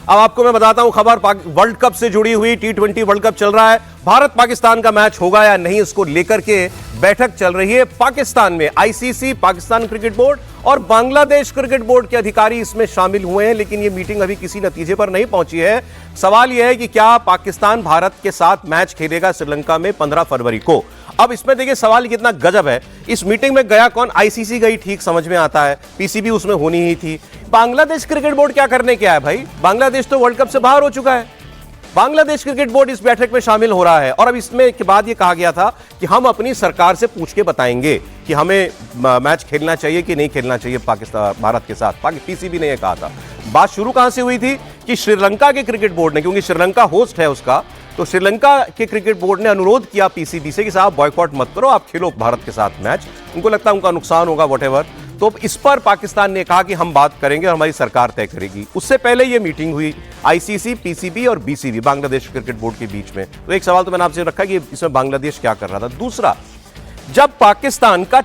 अब आपको मैं बताता हूं खबर वर्ल्ड कप से जुड़ी हुई। T20 वर्ल्ड कप चल रहा है, भारत पाकिस्तान का मैच होगा या नहीं इसको लेकर के बैठक चल रही है पाकिस्तान में। आईसीसी, पाकिस्तान क्रिकेट बोर्ड और बांग्लादेश क्रिकेट बोर्ड के अधिकारी इसमें शामिल हुए हैं, लेकिन यह मीटिंग अभी किसी नतीजे पर नहीं पहुंची है। सवाल यह है कि क्या पाकिस्तान भारत के साथ मैच खेलेगा श्रीलंका में 15 फरवरी को। अब इसमें देखिए सवाल कितना गजब है, इस मीटिंग में गया कौन? आईसीसी गई, ठीक समझ में आता है, पीसीबी उसमें होनी ही थी। बांग्लादेश क्रिकेट बोर्ड क्या करने के आया भाई? बांग्लादेश तो वर्ल्ड कप से बाहर हो चुका है। बांग्लादेश क्रिकेट बोर्ड इस बैठक में शामिल हो रहा है और अब इसमें के बाद यह कहा गया था कि हम अपनी सरकार से पूछ के बताएंगे कि हमें मैच खेलना चाहिए कि नहीं खेलना चाहिए पाकिस्तान भारत के साथ। पीसीबी ने यह कहा था। बात शुरू कहां से हुई थी कि श्रीलंका के क्रिकेट बोर्ड ने, क्योंकि श्रीलंका होस्ट है उसका, तो श्रीलंका के क्रिकेट बोर्ड ने अनुरोध किया पीसीबी से कि साहब बॉयकॉट मत करो, आप खेलो भारत के साथ मैच। उनको लगता है उनका नुकसान होगा व्हाटएवर। तो इस पर पाकिस्तान ने कहा कि हम बात करेंगे और हमारी सरकार तय करेगी। उससे पहले यह मीटिंग हुई आईसीसी, पीसीबी और बीसीबी, बांग्लादेश क्रिकेट बोर्ड के बीच में। तो एक सवाल तो मैंने आपसे रखा कि इसमें बांग्लादेश क्या कर रहा था। दूसरा, जब पाकिस्तान का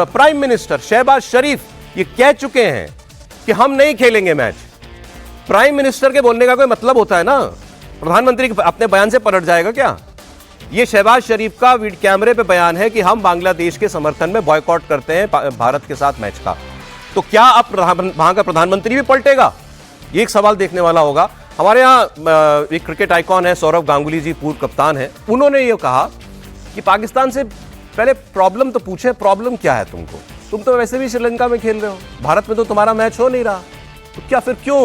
प्राइम मिनिस्टर शहबाज शरीफ ये कह चुके हैं कि हम नहीं खेलेंगे मैच, प्राइम मिनिस्टर के बोलने का कोई मतलब होता है ना? प्रधानमंत्री अपने बयान से पलट जाएगा क्या? यह शहबाज शरीफ का कैमरे पे बयान है कि हम बांग्लादेश के समर्थन में बॉयकॉट करते हैं भारत के साथ मैच का। तो क्या अब वहां का प्रधानमंत्री भी पलटेगा? ये एक सवाल देखने वाला होगा। हमारे यहाँ एक क्रिकेट आइकॉन है सौरव गांगुली जी, पूर्व कप्तान है, उन्होंने ये कहा कि पाकिस्तान से पहले प्रॉब्लम तो पूछे, प्रॉब्लम क्या है तुमको? तुम तो वैसे भी श्रीलंका में खेल रहे हो, भारत में तो तुम्हारा मैच हो नहीं रहा, तो क्या फिर क्यों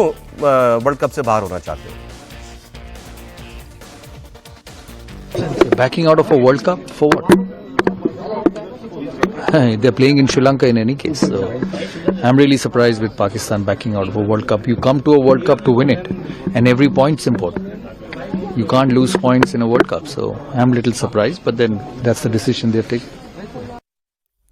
वर्ल्ड कप से बाहर होना चाहते हो? Backing out of a World Cup for what? They're playing in Sri Lanka in any case. So I'm really surprised with Pakistan backing out of a World Cup. You come to a World Cup to win it, and every point's important. You can't lose points in a World Cup. So I'm a little surprised, but then that's the decision they've taken.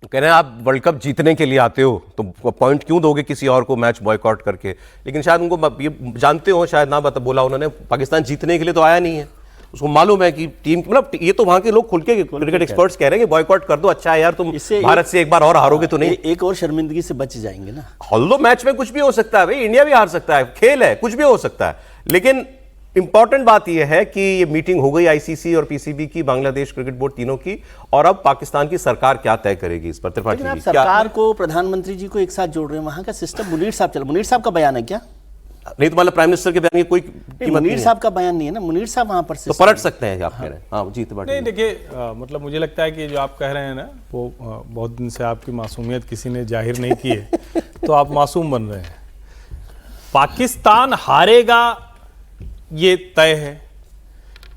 कह रहे हैं आप world cup जीतने के लिए आते हो तो पॉइंट क्यों दोगे किसी और को मैच बॉयकॉट करके? लेकिन शायद उनको ये जानते हो, शायद ना बोला उन्होंने, पाकिस्तान जीतने के लिए तो आया नहीं है। उसको मालूम है कि टीम, मतलब ये तो वहां के लोग खुल के क्रिकेट एक्सपर्ट्स कह रहे हैं कि बॉयकॉट कर दो, अच्छा है यार, तुम भारत से एक बार और हारोगे तो नहीं, एक और शर्मिंदगी से बच जाएंगे ना। हॉलो मैच में कुछ भी हो सकता है भाई, इंडिया भी हार सकता है, खेल है, कुछ भी हो सकता है। लेकिन इंपॉर्टेंट बात यह है कि ये मीटिंग हो गई आईसीसी और पीसीबी की, बांग्लादेश क्रिकेट बोर्ड तीनों की, और अब पाकिस्तान की सरकार क्या तय करेगी इस पर? त्रिपाठी जी, सरकार को, प्रधानमंत्री जी को एक साथ जोड़ रहे हैं, वहां का सिस्टम। मुनीर साहब चल, मुनीर साहब का बयान है क्या? नहीं तो मतलब प्राइम मिनिस्टर के बयान की कोई कीमत? मुनीर साहब का बयान नहीं है ना, मुनीर साहब वहां पर तो पलट सकते हैं आप कह रहे हैं? हाँ जी, नहीं देखिए, मतलब मुझे लगता है कि जो आप कह रहे हैं ना, वो बहुत दिन से आपकी मासूमियत किसी ने जाहिर नहीं की है तो आप मासूम बन रहे हैं। पाकिस्तान हारेगा ये तय है,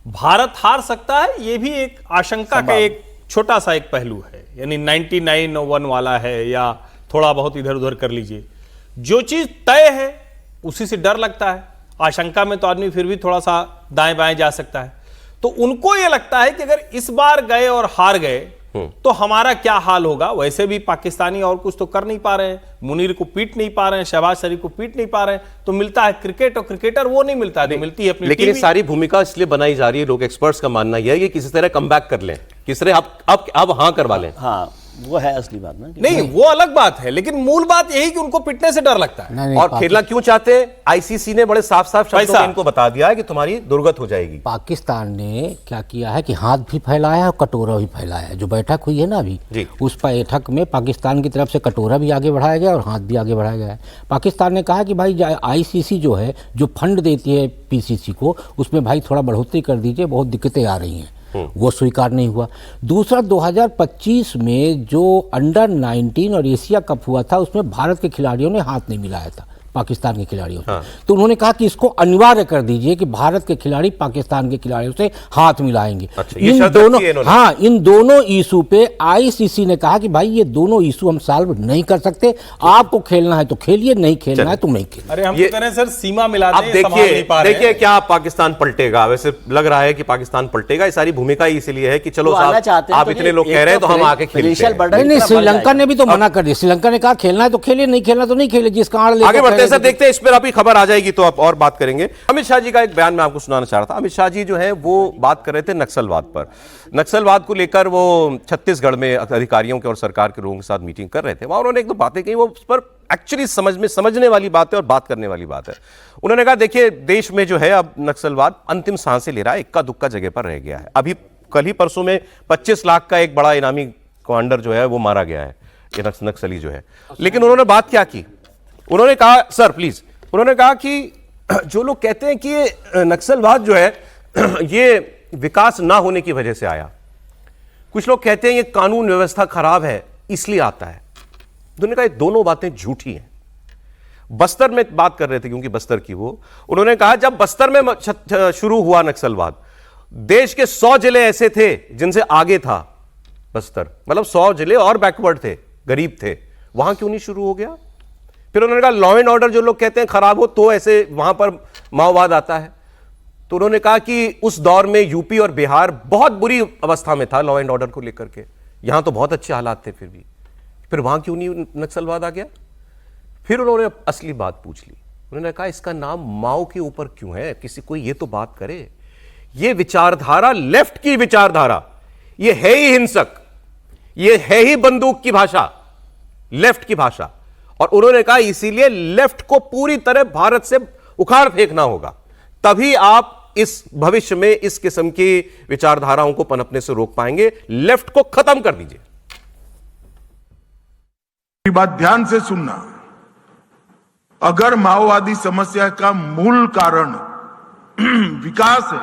भारत हार सकता है ये भी एक आशंका का एक छोटा सा एक पहलू है, यानी 99-1 वाला है या थोड़ा बहुत इधर उधर कर लीजिए। जो चीज तय है उसी से डर लगता है, आशंका में तो आदमी फिर भी थोड़ा सा दाएं बाएं जा सकता है। तो उनको यह लगता है कि अगर इस बार गए और हार गए तो हमारा क्या हाल होगा। वैसे भी पाकिस्तानी और कुछ तो कर नहीं पा रहे हैं, मुनीर को पीट नहीं पा रहे हैं, शहबाज शरीफ को पीट नहीं पा रहे हैं, तो मिलता है क्रिकेट, और क्रिकेटर वो नहीं मिलता है, मिलती है अपनी। लेकिन ये सारी भूमिका इसलिए बनाई जा रही है, लोग एक्सपर्ट्स का मानना यह है कि किसी तरह कमबैक कर लें, किसी तरह अब हाँ करवा लें। हाँ, वो है असली बात ना। नहीं, वो अलग बात है, लेकिन मूल बात यही कि उनको पिटने से डर लगता है। नहीं, और खेलना क्यों चाहते हैं? आईसीसी ने बड़े साफ साफ शब्दों में इनको बता दिया है कि तुम्हारी दुर्गत हो जाएगी। पाकिस्तान ने क्या किया है कि हाथ भी फैलाया है और कटोरा भी फैलाया है। जो बैठक हुई है ना अभी, उस बैठक में पाकिस्तान की तरफ से कटोरा भी आगे बढ़ाया गया और हाथ भी आगे बढ़ाया गया है। पाकिस्तान ने कहा कि भाई आईसीसी जो है, जो फंड देती है पीसीसी को, उसमें भाई थोड़ा बढ़ोतरी कर दीजिए, बहुत दिक्कतें आ रही हैं। वो स्वीकार नहीं हुआ। दूसरा, 2025 में जो अंडर 19 और एशिया कप हुआ था, उसमें भारत के खिलाड़ियों ने हाथ नहीं मिलाया था पाकिस्तान के खिलाड़ियों से। तो उन्होंने कहा कि इसको अनिवार्य कर दीजिए कि भारत के खिलाड़ी पाकिस्तान के खिलाड़ियों से हाथ मिलाएंगे। इन दोनों इशू पे आईसीसी ने कहा कि भाई ये दोनों इशू हम सॉल्व नहीं कर सकते, आपको खेलना है तो खेलिए, नहीं खेलना है तो नहीं खेलिए। अरे हम तो कह रहे हैं सर, सीमा मिला दें। अब देखिए क्या पाकिस्तान पलटेगा। वैसे लग रहा है कि पाकिस्तान पलटेगा। ये सारी भूमिका इसलिए है कि चलो आप इतने लोग कह रहे हैं तो हम आके खेलते हैं। नहीं, श्रीलंका ने भी तो मना कर दिया। श्रीलंका ने कहा खेलना है तो खेलिए, नहीं खेलना तो नहीं खेलिए, जिसका आड़ लेकर जैसा देखते हैं, इस पर अभी खबर आ जाएगी तो आप और बात करेंगे। अमित शाह जी का एक बयान मैं आपको सुनाना चाह रहा था। अमित शाह जी जो है वो बात कर रहे थे नक्सलवाद पर। नक्सलवाद को लेकर वो छत्तीसगढ़ में अधिकारियों के और सरकार के लोगों के साथ मीटिंग कर रहे थे। वहां उन्होंने एक दो बातें कही, वो उस पर एक्चुअली समझने वाली बात है और बात करने वाली बात है। उन्होंने कहा देखिए, देश में जो है अब नक्सलवाद अंतिम सांसें ले रहा है, इक्का दुक्का जगह पर रह गया है। अभी कल ही परसों में 25 लाख का एक बड़ा इनामी कमांडर जो है वो मारा गया है, ये नक्सली जो है। लेकिन उन्होंने बात क्या की, उन्होंने कहा, सर प्लीज, उन्होंने कहा कि जो लोग कहते हैं कि ये नक्सलवाद जो है ये विकास ना होने की वजह से आया, कुछ लोग कहते हैं ये कानून व्यवस्था खराब है इसलिए आता है। उन्होंने कहा ये दोनों बातें झूठी हैं। बस्तर में बात कर रहे थे क्योंकि बस्तर की वो, उन्होंने कहा जब बस्तर में शुरू हुआ नक्सलवाद, देश के 100 जिले ऐसे थे जिनसे आगे था बस्तर, मतलब 100 जिले और बैकवर्ड थे, गरीब थे, वहां क्यों नहीं शुरू हो गया? फिर उन्होंने कहा लॉ एंड ऑर्डर जो लोग कहते हैं खराब हो तो ऐसे वहां पर माओवाद आता है। तो उन्होंने कहा कि उस दौर में यूपी और बिहार बहुत बुरी अवस्था में था लॉ एंड ऑर्डर को लेकर के, यहां तो बहुत अच्छे हालात थे, फिर वहां क्यों नहीं नक्सलवाद आ गया? फिर उन्होंने असली बात पूछ ली, उन्होंने कहा इसका नाम माओ के ऊपर क्यों है, किसी कोई ये तो बात करे। ये विचारधारा लेफ्ट की विचारधारा, ये है ही हिंसक, ये है ही बंदूक की भाषा, लेफ्ट की भाषा। और उन्होंने कहा इसीलिए लेफ्ट को पूरी तरह भारत से उखाड़ फेंकना होगा, तभी आप इस भविष्य में इस किस्म की विचारधाराओं को पनपने से रोक पाएंगे। लेफ्ट को खत्म कर दीजिए। बात ध्यान से सुनना, अगर माओवादी समस्या का मूल कारण विकास है,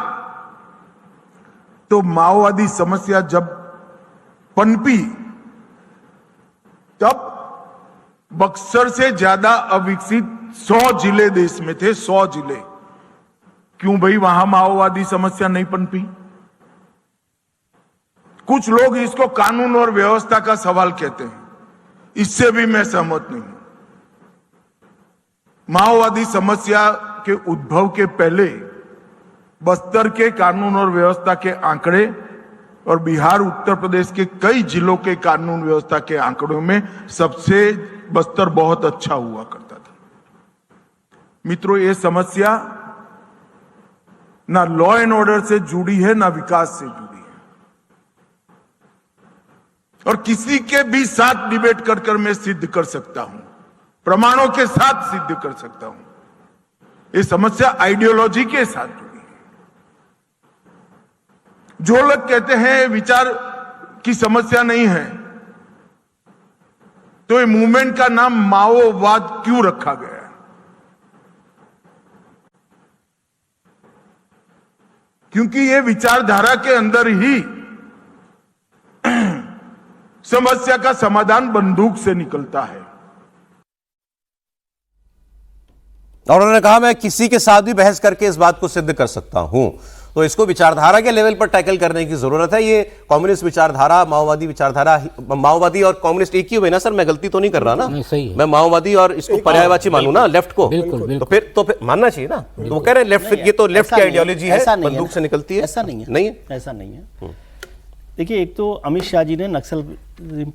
तो माओवादी समस्या जब पनपी तब बक्सर से ज्यादा अविकसित 100 जिले देश में थे, 100 जिले। क्यों भाई वहां माओवादी समस्या नहीं पनपी? कुछ लोग इसको कानून और व्यवस्था का सवाल कहते हैं, इससे भी मैं सहमत नहीं हूं। माओवादी समस्या के उद्भव के पहले बस्तर के कानून और व्यवस्था के आंकड़े और बिहार उत्तर प्रदेश के कई जिलों के कानून व्यवस्था के आंकड़ों में सबसे बस्तर बहुत अच्छा हुआ करता था। मित्रों, ये समस्या ना लॉ एंड ऑर्डर से जुड़ी है ना विकास से जुड़ी है, और किसी के भी साथ डिबेट कर मैं सिद्ध कर सकता हूं, प्रमाणों के साथ सिद्ध कर सकता हूं, ये समस्या आइडियोलॉजी के साथ जुड़ी है। जो लोग कहते हैं विचार की समस्या नहीं है, तो ये मूवमेंट का नाम माओवाद क्यों रखा गया है? क्योंकि ये विचारधारा के अंदर ही समस्या का समाधान बंदूक से निकलता है। और उन्होंने कहा मैं किसी के साथ भी बहस करके इस बात को सिद्ध कर सकता हूं। तो इसको विचारधारा के लेवल पर टैकल करने की जरूरत है। ये कम्युनिस्ट विचारधारा, माओवादी विचारधारा, माओवादी और कम्युनिस्ट एक ही हुए ना सर? मैं गलती तो नहीं कर रहा ना? नहीं, सही है। मैं माओवादी और इसको पर्यायवाची मानूं ना लेफ्ट को? बिल्कुल, तो फिर मानना चाहिए ना। तो वो कह रहे हैं लेफ्ट, ये तो लेफ्ट की आइडियोलॉजी है, बंदूक से निकलती है। ऐसा नहीं है, नहीं है, ऐसा नहीं है। देखिए, एक तो अमित शाह जी ने नक्सल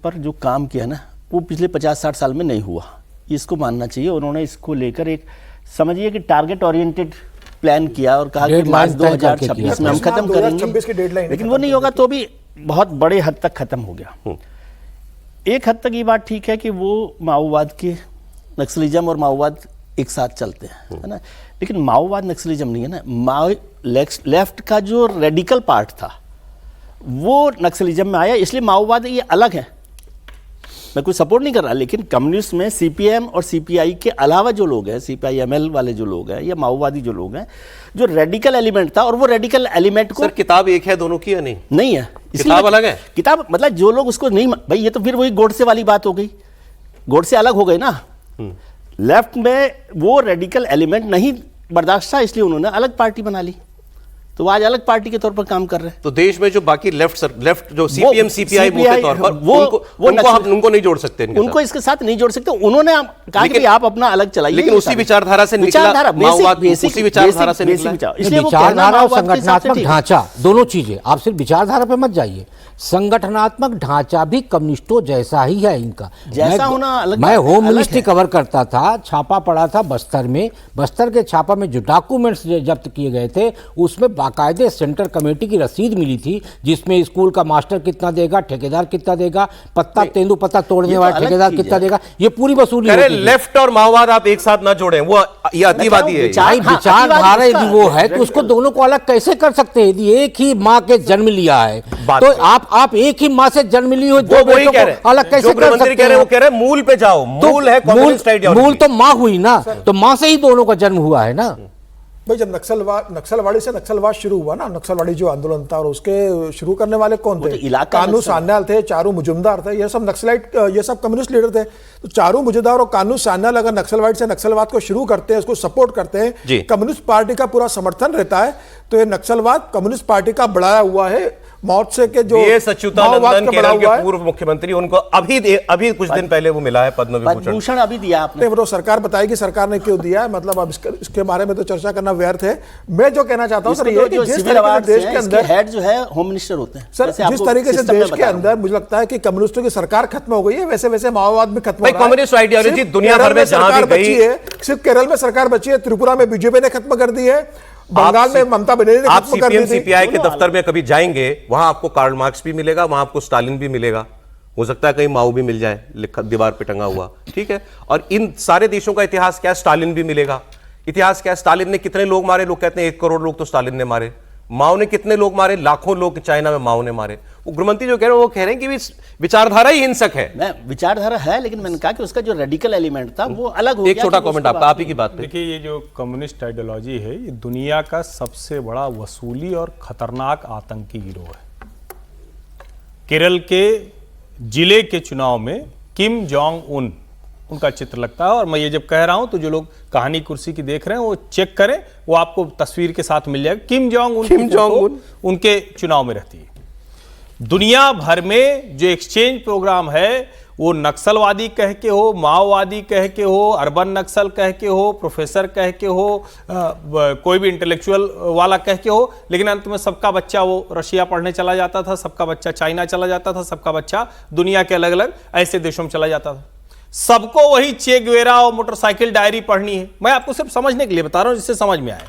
पर जो काम किया ना, वो पिछले 50-60 साल में नहीं हुआ, इसको मानना चाहिए। उन्होंने इसको लेकर एक समझिए कि टारगेट ओरिएंटेड प्लान किया और कहा कि मार्च 2026 में हम खत्म करेंगे, लेकिन वो नहीं होगा। तो भी बहुत बड़े हद तक खत्म हो गया। एक हद तक ये बात ठीक है कि वो माओवाद के, नक्सलिज्म और माओवाद एक साथ चलते हैं, है ना। लेकिन माओवाद नक्सलिज्म नहीं है ना। लेफ्ट का जो रेडिकल पार्ट था वो नक्सलिज्म में आया, इसलिए माओवाद ये अलग है। मैं कोई सपोर्ट नहीं कर रहा, लेकिन कम्युनिस्ट में सीपीएम और सीपीआई के अलावा जो लोग हैं, सीपीआई-एमएल वाले जो लोग हैं या माओवादी जो लोग हैं, जो रेडिकल एलिमेंट था, और वो रेडिकल एलिमेंट को सर किताब एक है दोनों की या नहीं? नहीं है, किताब अलग है। किताब मतलब जो लोग उसको नहीं, भाई ये तो फिर वही गोडसे वाली बात हो गई, गोडसे अलग हो गए ना। लेफ्ट में वो रेडिकल एलिमेंट नहीं बर्दाश्त था, इसलिए उन्होंने अलग पार्टी बना ली। तो वो आज अलग पार्टी के तौर पर काम कर रहे हैं। तो देश में जो बाकी लेफ्ट जो सीपीएम सीपीआई मोटे तौर पर उनको नहीं जोड़ सकते, उनको इसके साथ नहीं जोड़ सकते। उन्होंने कहा कि आप अपना अलग चलाइए, लेकिन उसी विचारधारा से निकला माओवाद, उसी विचारधारा से निकला। इसलिए वो विचारधारा और संगठनात्मक ढांचा दोनों चीजें, आप सिर्फ विचारधारा पे मत जाइए, संगठनात्मक ढांचा भी कम्युनिस्टों जैसा ही है इनका। जैसा होना अलग, मैं होम मिनिस्ट्री कवर करता था, छापा पड़ा था बस्तर में, बस्तर के छापा में जो डॉक्यूमेंट्स जब्त किए गए थे उसमें बाकायदे सेंटर कमेटी की रसीद मिली थी, जिसमें स्कूल का मास्टर कितना देगा, ठेकेदार कितना देगा, पत्ता तेंदुपत्ता तोड़ने वाला ठेकेदार कितना देगा, ये पूरी वसूली होती थी। लेफ्ट और माओवाद आप एक साथ ना जोड़ें, वो ये अतिवादी है। विचारधारा यदि वो है तो उसको दोनों को अलग कैसे कर सकते हैं? यदि एक ही माँ के जन्म लिया है तो आप एक ही माँ से जन्म ली हो, दो बेटों को अलग कैसे कर सकते हैं? वो कह रहे हैं मूल पे जाओ, मूल है कम्युनिस्ट आइडियोलॉजी। मूल तो माँ हुई ना, तो माँ से ही दोनों का जन्म हुआ है ना। भाई जब नक्सलवाड़ी से नक्सलवाद शुरू हुआ ना, नक्सलवाड़ी जो आंदोलन था, और उसके शुरू करने वाले कौन थे? कानू सान्याल थे, चारू मुजुमदार थे, ये सब नक्सलाइट, ये सब कम्युनिस्ट लीडर थे। तो चारू मुजुमदार और कानू सान्याल अगर नक्सलवाड़ी से नक्सलवाद को शुरू करते हैं, उसको सपोर्ट करते हैं, कम्युनिस्ट पार्टी का पूरा समर्थन रहता है, तो ये नक्सलवाद कम्युनिस्ट पार्टी का बढ़ाया हुआ है। मौत से के जो अच्युतानंदन केरल के पूर्व मुख्यमंत्री, उनको अभी कुछ दिन पहले वो मिला है पद्म विभूषण अभी दिया आपने। वो सरकार बताएगी सरकार ने क्यों दिया है, मतलब अब इसके बारे में तो चर्चा करना व्यर्थ है। मैं जो कहना चाहता हूं सर, ये कि जिस तरीके से देश के अंदर हेड जो है होम मिनिस्टर होते हैं सर, जिस तरीके से देश के अंदर मुझे लगता है कि कम्युनिस्टों की सरकार खत्म हो गई है, वैसे वैसे माओवाद भी खत्म हो रहा है। कम्युनिस्ट आइडियोलॉजी दुनिया भर में जहां भी गई है, सिर्फ केरल में सरकार बची है, त्रिपुरा में बीजेपी ने खत्म कर दी है, बंगाल में ममता बनर्जी ने खत्म कर दी थी। सीपीआई के दफ्तर में कभी जाएंगे, वहां आपको कार्ल मार्क्स भी मिलेगा, वहां आपको स्टालिन भी मिलेगा, हो सकता है कहीं माओ भी मिल जाए लिखा दीवार पे टंगा हुआ, ठीक है। और इन सारे देशों का इतिहास क्या है, स्टालिन भी मिलेगा। इतिहास क्या है, स्टालिन ने कितने लोग मारे, लोग कहते हैं 1 करोड़ लोग तो स्टालिन ने मारे। माओ ने कितने लोग मारे, लाखों लोग चाइना में माओ ने मारे। वो गृहमंत्री जो कह रहे हैं वो कह रहे हैं कि विचारधारा ही हिंसक है। मैं विचारधारा है, लेकिन मैंने कहा कि उसका जो रेडिकल एलिमेंट था वो अलग हो गया। एक छोटा कमेंट आपका, आप ही की बात पे। देखिए, ये जो कम्युनिस्ट आइडियोलॉजी है, ये दुनिया का सबसे बड़ा वसूली और खतरनाक आतंकी गिरोह है। केरल के जिले के चुनाव में किम जोंग उन उनका चित्र लगता है, और मैं ये जब कह रहा हूं तो जो लोग कहानी कुर्सी की देख रहे हैं वो चेक करें, वो आपको तस्वीर के साथ मिल जाएगा। किम जोंग उन उनके चुनाव में रहती है। दुनिया भर में जो एक्सचेंज प्रोग्राम है, वो नक्सलवादी कह के हो, माओवादी कह के हो, अर्बन नक्सल कह के हो, प्रोफेसर कह के हो, कोई भी इंटेलेक्चुअल वाला कह के हो, लेकिन अंत में सबका बच्चा वो रशिया पढ़ने चला जाता था, सबका बच्चा चाइना चला जाता था, सबका बच्चा दुनिया के अलग अलग ऐसे देशों में चला जाता था। सबको वही चे गुवेरा और मोटरसाइकिल डायरी पढ़नी है। मैं आपको सिर्फ समझने के लिए बता रहा हूं, जिससे समझ में आए।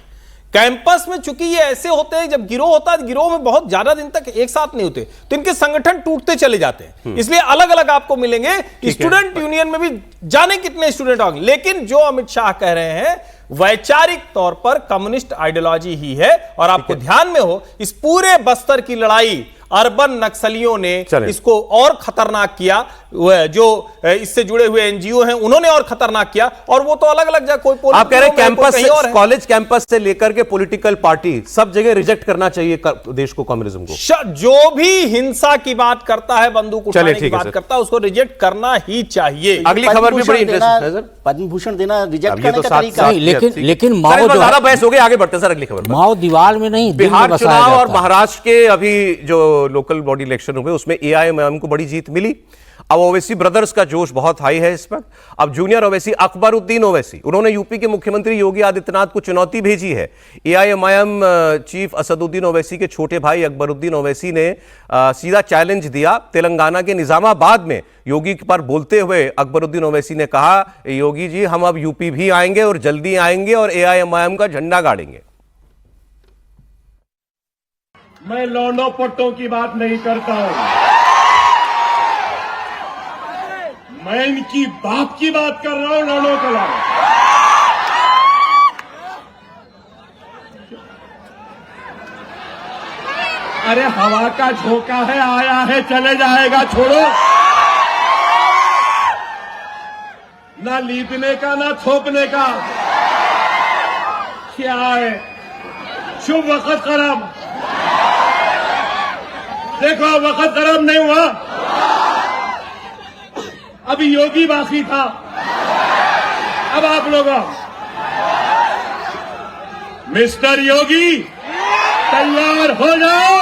कैंपस में चूंकि ये ऐसे होते हैं, जब गिरोह होता है, गिरोह में बहुत ज्यादा दिन तक एक साथ नहीं होते, तो इनके संगठन टूटते चले जाते हैं, इसलिए अलग अलग आपको मिलेंगे। स्टूडेंट यूनियन में भी जाने कितने स्टूडेंट होंगे, लेकिन जो अमित शाह कह रहे हैं वैचारिक तौर पर कम्युनिस्ट आइडियोलॉजी ही है। और आपको ध्यान में हो, इस पूरे बस्तर की लड़ाई अर्बन नक्सलियों ने इसको और खतरनाक किया, जो इससे जुड़े हुए एनजीओ हैं उन्होंने और खतरनाक किया। और वो तो अलग अलग जगह, कोई आप कह रहे हैं कैंपस से, कॉलेज कैंपस से लेकर के पॉलिटिकल पार्टी सब जगह रिजेक्ट करना चाहिए देश को, कम्युनिज्म को। जो भी हिंसा की बात करता है, बंदूक उठाने की बात करता है, उसको रिजेक्ट करना ही चाहिए। अगली खबर भी बड़ी इंटरेस्टिंग है सर, पद्म भूषण देना रिजेक्ट करने का तरीका। लेकिन माओ ज्यादा बहस हो गई, आगे बढ़ते सर अगली खबर। माओ दीवार में नहीं, बिहार चुनाव और महाराष्ट्र के अभी जो लोकल बॉडी इलेक्शन हुए, उसमें एआईएमआईएम को बड़ी जीत मिली। अब ओवैसी ब्रदर्स का जोश बहुत हाई है इस पर। अब जूनियर ओवैसी अकबरुद्दीन ओवैसी, उन्होंने यूपी के मुख्यमंत्री योगी आदित्यनाथ को चुनौती भेजी है। एआईएमआईएम चीफ असदुद्दीन ओवैसी के छोटे भाई अकबरुद्दीन ओवैसी ने सीधा चैलेंज दिया। तेलंगाना के निजामाबाद में योगी पर बोलते हुए अकबरुद्दीन ओवैसी ने कहा, योगी जी हम अब यूपी भी आएंगे और जल्दी आएंगे और एआईएमआईएम का झंडा गाड़ेंगे। मैं लौंडों पट्टों की बात नहीं करता हूं, मैं इनकी बाप की बात कर रहा हूं, लौंडों के अलावा। अरे हवा का झोंका है, आया है चले जाएगा, छोड़ो। ना लीदने का ना थोपने का, क्या है शुभ वक्त खराब। देखो वक्त खराब नहीं हुआ, अभी योगी बाकी था, अब आप लोग मिस्टर योगी तैयार हो जाओ,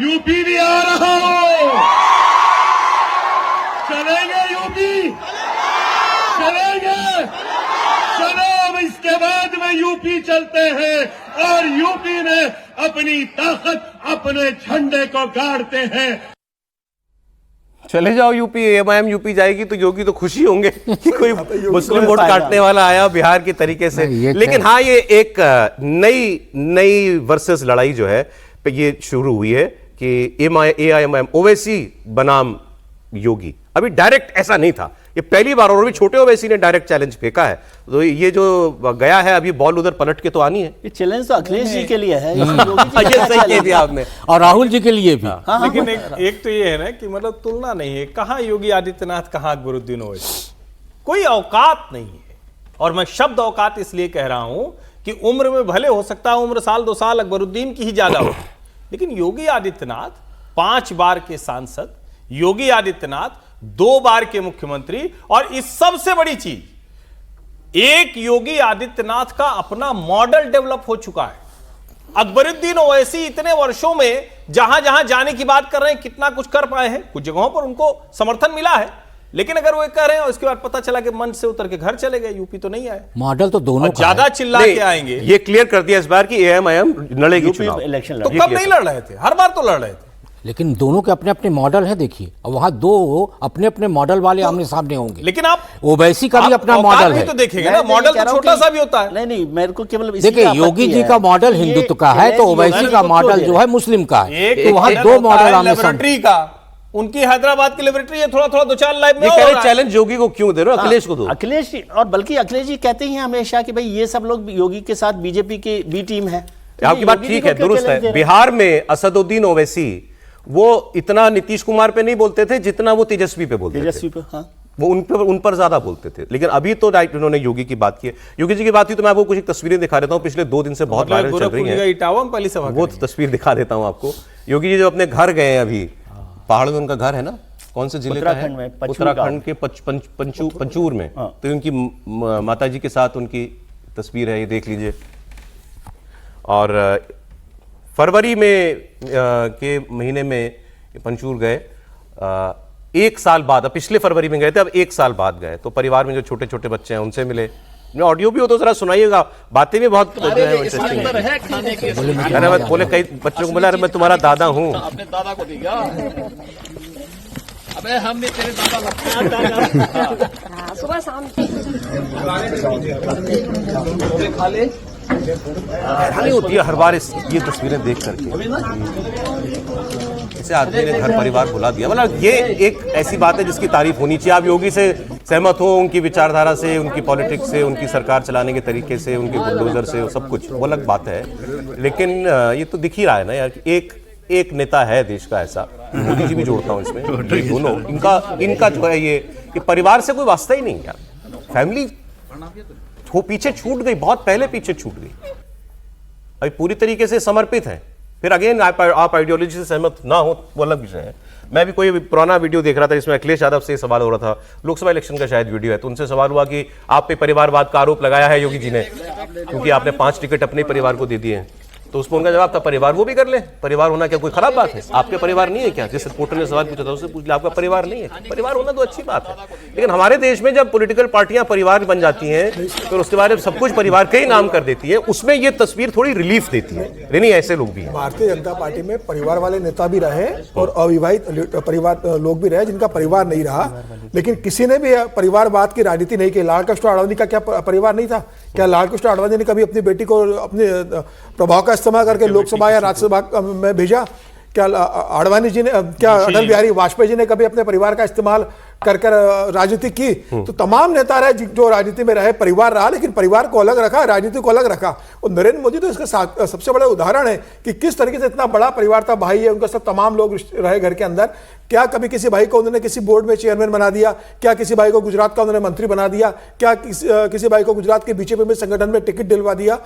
यूपी भी आ रहा हो। चलेंगे यूपी, चलेंगे, चलो अब इसके बाद में यूपी चलते हैं और यूपी में अपनी ताकत, अपने झंडे को गाड़ते हैं। चले जाओ यूपी, एमआईएम यूपी जाएगी तो योगी तो खुशी होंगे कि कोई मुस्लिम वोट काटने वाला आया बिहार की तरीके से। लेकिन हाँ, ये एक नई वर्सेस लड़ाई जो है ये शुरू हुई है कि एआईएमआईएम ओवैसी बनाम योगी। अभी डायरेक्ट ऐसा नहीं था, ये पहली बार, और भी छोटे ओवैसी ने डायरेक्ट चैलेंज फेंका है। तो ये जो गया है अभी बॉल उधर पलट के तो आनी है। ये चैलेंज तो अखिलेश जी के लिए है, ये सही कह दिया आपने, और राहुल जी के लिए भी। लेकिन एक तो ये है ना कि मतलब तुलना नहीं है, कहाँ योगी आदित्यनाथ, कहाँ अकबरुद्दीन ओवैसी, कोई औकात नहीं है। और मैं शब्द औकात इसलिए कह रहा हूं कि उम्र में भले हो सकता है उम्र साल 2 साल अकबरुद्दीन की ही ज्यादा हो, लेकिन योगी आदित्यनाथ 5 बार के सांसद, योगी आदित्यनाथ 2 बार के मुख्यमंत्री, और इस सबसे बड़ी चीज, एक योगी आदित्यनाथ का अपना मॉडल डेवलप हो चुका है। अकबरुद्दीन ओवैसी इतने वर्षों में जहां जहां जाने की बात कर रहे हैं, कितना कुछ कर पाए हैं, कुछ जगहों पर उनको समर्थन मिला है, लेकिन अगर वो कह रहे हैं और उसके बाद पता चला कि मंच से उतर के घर चले गए, यूपी तो नहीं आए। मॉडल तो दोनों ज्यादा चिल्ला के आएंगे। ये क्लियर कर दिया इस बार की एआईएमआईएम लड़ेगी चुनाव। इलेक्शन तो कब नहीं लड़ रहे थे, हर बार तो लड़ रहे थे। लेकिन दोनों के अपने अपने मॉडल हैं, देखिए, और वहां 2 अपने अपने मॉडल वाले आमने सामने होंगे। लेकिन आप ओवैसी का भी अपना मॉडल है, तो देखेंगे ना, मॉडल तो छोटा सा भी होता है। नहीं, मेरे को केवल देखिए, योगी जी का मॉडल हिंदुत्व का है, तो ओवैसी का मॉडल जो है मुस्लिम का है। तो वहां 2 मॉडल आमने सामने का। उनकी हैदराबाद की लेबोरेटरी है, थोड़ा 2-4 लाइव में। चैलेंज योगी को क्यों दे रहे हो, अखिलेश को दो। अखिलेश, और बल्कि अखिलेश जी कहते ही हैं हमेशा कि भाई ये सब लोग योगी के साथ बीजेपी की बी टीम है। आपकी बात ठीक है, दुरुस्त है। बिहार में असदुद्दीन ओवैसी वो इतना नीतीश कुमार पे नहीं बोलते थे जितना वो तेजस्वी पे बोलते थे। हाँ। वो उन पर ज्यादा बोलते थे। लेकिन अभी तो उन्होंने योगी की बात की है। योगी जी की बात हुई तो मैं आपको कुछ तस्वीरें दिखा देता हूं, पिछले 2 दिन से बहुत वायरल चल रही हैं। वो तस्वीर दिखा देता हूं आपको। योगी जी जो अपने घर गए हैं अभी, पहाड़ में उनका घर है ना, कौन से जिले का है? उत्तराखंड के पंचूर में। तो उनकी माता जी के साथ उनकी तस्वीर है, ये देख लीजिए। और फरवरी में के महीने में पंचूर गए, 1 साल बाद, अब पिछले फरवरी में गए थे, अब 1 साल बाद गए। तो परिवार में जो छोटे छोटे बच्चे हैं उनसे मिले। ऑडियो भी हो तो जरा सुनाइएगा, बातें भी बहुत इंटरेस्टिंग है। अरे मैं बोले, कई बच्चों को बोला, अरे मैं तुम्हारा दादा हूँ। अपने दादा को दी क्या? अबे हम भी तेरे दादा सुबह शाम खा ले। हैरानी होती है हर बार ये तस्वीरें देख करके। इसे आदमी ने घर परिवार बुला दिया। मतलब ये एक ऐसी बात है जिसकी तारीफ होनी चाहिए। आप योगी से सहमत हो, उनकी विचारधारा से, उनकी पॉलिटिक्स से, उनकी सरकार चलाने के तरीके से, उनके बुलडोजर से, सब कुछ वो अलग बात है। लेकिन ये तो दिख ही रहा है ना यार, एक नेता है देश का ऐसा, मोदी जी भी जोड़ता हूँ इसमें, ये दोनों इनका जो है ये कि परिवार से कोई वास्ता ही नहीं यार। फैमिली वो पीछे छूट गई, बहुत पहले पीछे छूट गई, अभी पूरी तरीके से समर्पित है। फिर अगेन आप आइडियोलॉजी से सहमत ना हो वो अलग विषय है। मैं भी कोई पुराना वीडियो देख रहा था जिसमें अखिलेश यादव से सवाल हो रहा था, लोकसभा इलेक्शन का शायद वीडियो है, तो उनसे सवाल हुआ कि आप पे परिवारवाद का आरोप लगाया है योगी जी ने, क्योंकि आपने 5 टिकट अपने परिवार को दे दिए हैं। तो उसमें उनका जवाब था, परिवार वो भी कर ले, परिवार होना क्या कोई खराब बात है? आपके परिवार नहीं है क्या? जिस रिपोर्टर ने सवाल पूछा था उससे पूछ लिया, आपका परिवार नहीं है? परिवार होना तो अच्छी बात है, लेकिन हमारे देश में जब पॉलिटिकल पार्टियां परिवार बन जाती हैं फिर उसके बाद सब कुछ परिवार के ही नाम कर देती है, उसमें ये तस्वीर थोड़ी रिलीफ देती है। नहीं, ऐसे लोग भी हैं। भारतीय जनता पार्टी में परिवार वाले नेता भी रहे और अविवाहित परिवार लोग भी रहे जिनका परिवार नहीं रहा, लेकिन किसी ने भी परिवारवाद की राजनीति नहीं की। लालकृष्ण आडवाणी का क्या परिवार नहीं था? क्या लालकृष्ण आडवाणी ने कभी अपनी बेटी को अपने प्रभाव का इस्तेमाल करके लोकसभा या राज्यसभा में भेजा? क्या आडवाणी जी ने, क्या अटल बिहारी वाजपेयी जी ने कभी अपने परिवार का इस्तेमाल कर राजनीति की? तो तमाम नेता रहे जो राजनीति में रहे, परिवार रहा, लेकिन परिवार को अलग रखा, राजनीति को अलग रखा। और नरेंद्र मोदी तो इसका सबसे बड़ा उदाहरण है कि किस तरीके से इतना बड़ा परिवार था, भाई है उनका, सब तमाम लोग रहे घर के अंदर। क्या कभी किसी भाई को उन्होंने किसी बोर्ड में चेयरमैन बना दिया? क्या किसी भाई को गुजरात का उन्होंने मंत्री बना दिया? क्या किसी भाई को गुजरात के बीजेपी में संगठन में टिकट दिलवा दिया?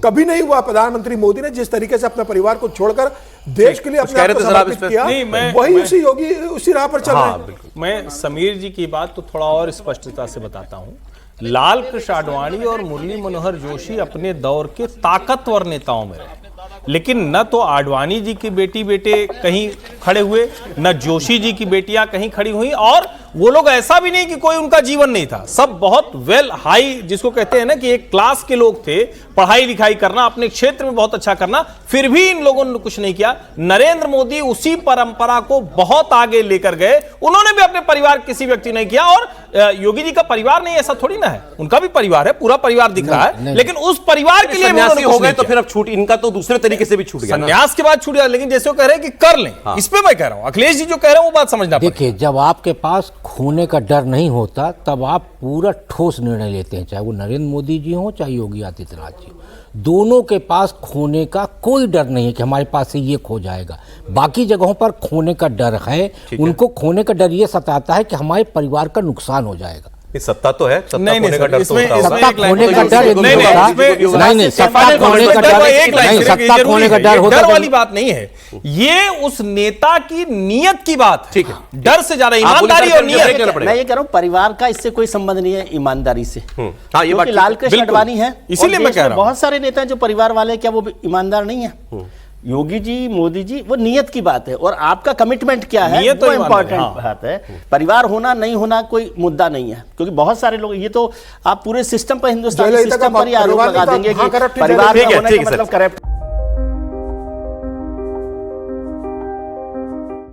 कभी नहीं हुआ। प्रधानमंत्री मोदी ने जिस तरीके से अपने परिवार को छोड़कर देश के लिए अपने आप को समर्पित किया, वही उसी योगी उसी राह पर चल रहे हैं। मैं समीर जी की बात तो थोड़ा और स्पष्टता से बताता हूं। लाल कृष्ण आडवाणी और मुरली मनोहर जोशी अपने दौर के ताकतवर नेताओं में रहे। लेकिन न तो आडवाणी जी की बेटे कहीं खड़े हुए, न जोशी जी की बेटियां कहीं खड़ी हुई, और वो लोग ऐसा भी नहीं कि कोई उनका जीवन नहीं था, सब बहुत वेल हाई, जिसको कहते हैं ना कि एक क्लास के लोग थे, पढ़ाई लिखाई करना, अपने क्षेत्र में बहुत अच्छा करना, फिर भी इन लोगों ने कुछ नहीं किया। नरेंद्र मोदी उसी परंपरा को बहुत आगे लेकर गए, उन्होंने भी अपने परिवार किसी व्यक्ति नहीं किया, और योगी जी का परिवार नहीं ऐसा थोड़ी ना है, उनका भी परिवार है, पूरा परिवार दिख रहा है, लेकिन उस परिवार के लिए सन्यासी हो गए तो फिर अब छूट, इनका तो दूसरे तरीके से भी छूट गया, संन्यास के बाद छूट गया, लेकिन जैसे वो कह रहे हैं कि कर लें, इस पे मैं कह रहा हूं, अखिलेश जी जो कह रहे हैं वो बात समझना पड़ेगा। देखिए, जब आपके पास खोने का डर नहीं होता तब आप पूरा ठोस निर्णय लेते हैं, चाहे वो नरेंद्र मोदी जी हो चाहे योगी आदित्यनाथ जी, दोनों के पास खोने का कोई डर नहीं है कि हमारे पास से ये खो जाएगा। बाकी जगहों पर खोने का डर है, उनको खोने का डर ये सताता है कि हमारे परिवार का नुकसान हो जाएगा। सत्ता तो है, सत्ता नहीं, खोने का डर तो सत्ता खोने का डर नहीं, सत्ता खोने का डर होता, डर वाली बात नहीं है, ये उस नेता की नीयत की बात है। ठीक है, डर से ज्यादा ईमानदारी और नीयत। मैं ये कह रहा हूं परिवार का इससे कोई संबंध नहीं है ईमानदारी से। हाँ, ये बात लाल कृष्ण आडवाणी है, इसीलिए मैं कह रहा हूं बहुत सारे नेता जो परिवार वाले, क्या वो ईमानदार नहीं है? योगी जी, मोदी जी, वो नियत की बात है, और आपका कमिटमेंट क्या है नियत वो तो इंपॉर्टेंट हाँ। बात है। परिवार होना नहीं होना कोई मुद्दा नहीं है, क्योंकि बहुत सारे लोग, ये तो आप पूरे सिस्टम पर, हिंदुस्तान सिस्टम पर ही आरोप लगा देंगे कि परिवार का होना का मतलब करप्ट